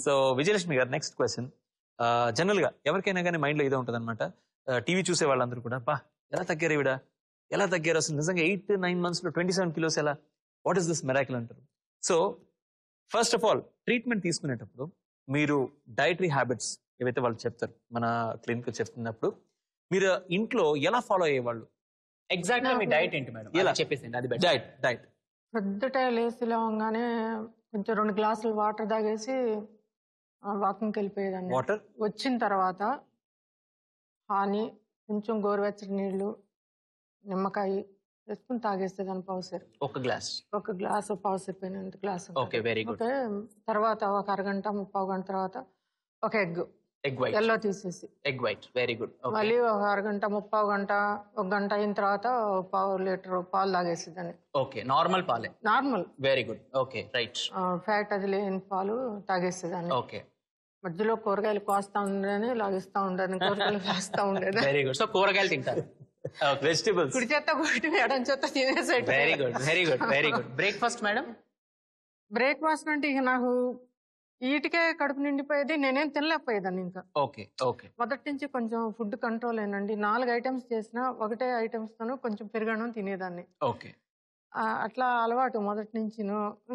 So Vijayalakshmi గారు next question. General గా ఎవరికైనా కానీ మైండ్ లో ఇదే ఉంటుంది అనమాట. టీవీ చూసే వాళ్ళందరూ కూడా బా ఎలా తగ్గారు ఈవిడ, ఎలా తగ్గారు అసలు నిజంగా 8-9 months లో 27 kilos ఎలా, వాట్ ఇస్ దిస్ మెరాకిల్ అంటారు. So first of all treatment తీసుకునేటప్పుడు మీరు డైటరీ హ్యాబిట్స్ ఏవైతే వాళ్ళు చెప్తారు మన క్లినిక్ చెప్తున్నప్పుడు మీరు ఇంట్లో ఎలా ఫాలో అయ్యేవాళ్ళు? ఎగ్జాక్ట్గా మీ డైట్ ఏంటి మేడం? ఎలా చెప్పేసింది అది డైట్. పొద్దుట లేచి లేవగానే కొంచెం 2 glasses వాటర్ తాగేసి వాకింగ్కి వెళ్ళిపోయేదాన్ని. వాటర్ వచ్చిన తర్వాత హాని, కొంచెం గోరువెచ్చని నీళ్లు, నిమ్మకాయ వేసుకుని తాగేసేదాన్ని పావుసేరు. ఒక గ్లాస్ పావుసేరు పోయినంత glass. Okay, very good. Okay, తర్వాత ఒక అరగంట 30 గంట తర్వాత ఒక ఎగ్ వైట్ ఎల్లో తీసేసి ఎగ్ వైట్, వెరీ గుడ్. మళ్ళీ ఒక అరగంట 30 గంట ఒక గంట అయిన తర్వాత 1/4 లీటర్ పాలు తాగేసేదాన్ని. ఓకే, నార్మల్ పాలే? Normal. Very good. Okay, right. Fat అది లేని పాలు తాగేసేదాన్ని. ఓకే, మధ్యలో కూరగాయలు కోస్తా ఉండని లాగిస్తా ఉండని కూరగాయలు వేస్తా ఉండేది. Very good. సో కూరగాయలు తింటారు, వెజిటబుల్స్ కుడి చేత కొట్టి ఎడం చేత తినేసేది. Very good, very good, very good. Breakfast madam? Breakfast అంటే ఇక నాకు ఈటికే కడుపు నిండిపోయేది, నేనేం తినలేకపోయేదాన్ని. ఇంకా ఓకే ఓకే, మొదటి నుంచి కొంచెం ఫుడ్ కంట్రోల్ ఏనండి. 4 items చేసినా ఒకటే items తోనూ కొంచెం పెరుగన్నం తినేదాన్ని. ఓకే, అట్లా అలవాటు మొదటి నుంచి.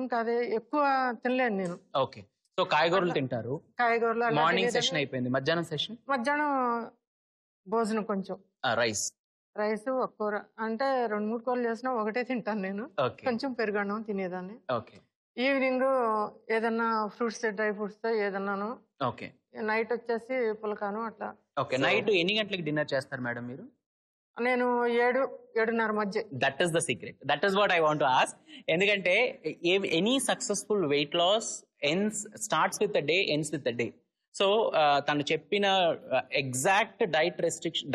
ఇంకా అదే ఎక్కువ తినలేను నేను. ఓకే. సో కాయగూరలు తింటారు? కాయగూరలు అలా మార్నింగ్ తినేదాన్ని. సెషన్ అయిపోయింది, మధ్యాహ్నం సెషన్? మధ్యాహ్నం భోజనం కొంచెం రైస్ ఒక కూర, అంటే 2-3 కూరలు చేసినా ఒకటే తింటాను నేను. ఓకే కొంచెం పెరుగన్నం తినేదాన్ని. ఓకే ఈవినింగ్ ఏదన్నా ఫ్రూట్స్, డ్రై ఫ్రూట్స్ ఏదన్నాను. ఓకే. నైట్ వచ్చేసి పులకాను అట్లా. ఓకే, నైట్ ఎన్ని గంటలకు డిన్నర్ చేస్తారు మేడం మీరు? నేను 7-7:30 మధ్య. That is the secret, that is what I want to ask. ఎందుకంటే any successful weight loss starts with the day, ends with the day. So తను చెప్పిన ఎగ్జాక్ట్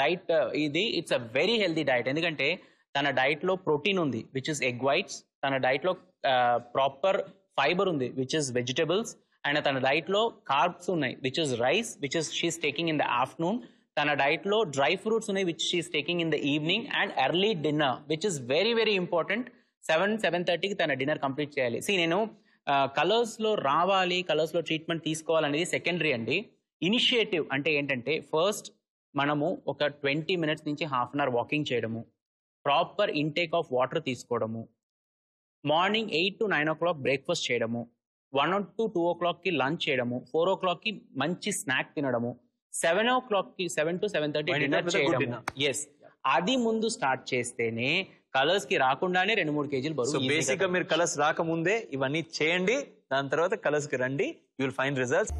డైట్ ఇది it's a very healthy diet. ఎందుకంటే తన diet లో protein ఉంది which is egg whites, తన diet లో ప్రాపర్ ఫైబర్ ఉంది విచ్ ఇస్ వెజిటబుల్స్, అండ్ తన డైట్ లో కార్బ్స్ ఉన్నాయి which is rice which is she's taking in the afternoon. తన డైట్ లో డ్రై ఫ్రూట్స్ ఉన్నాయి which she's taking in the evening, and early dinner which is very very important. 7-7:30కి తన dinner complete చేయాలి. నేను colours లో రావాలి, కలర్స్ లో ట్రీట్మెంట్ తీసుకోవాలనేది సెకండరీ అండి. ఇనిషియేటివ్ అంటే ఏంటంటే ఫస్ట్ మనము ఒక 20 minutes నుంచి హాఫ్ అన్ అవర్ వాకింగ్ చేయడము, ప్రాపర్ ఇంటేక్ ఆఫ్ వాటర్ తీసుకోవడము, మార్నింగ్ 8 to 9 o'clock బ్రేక్ఫాస్ట్ చేయడము, 1 to 2 o'clockకి లంచ్ చేయడము, 4 o'clockకి మంచి స్నాక్ తినడము, 7 o'clockకి 7 to 7:30 డిన్నర్ చేయడము. ఎస్, అది ముందు స్టార్ట్ చేస్తేనే కలర్స్ కి రాకుండానే 2-3 kg బరువు. బేసిక్ గా మీరు కలర్స్ రాకముందే ఇవన్నీ చేయండి, దాని తర్వాత కలర్స్ కి రండి, యూ విల్ ఫైండ్ రిజల్ట్స్.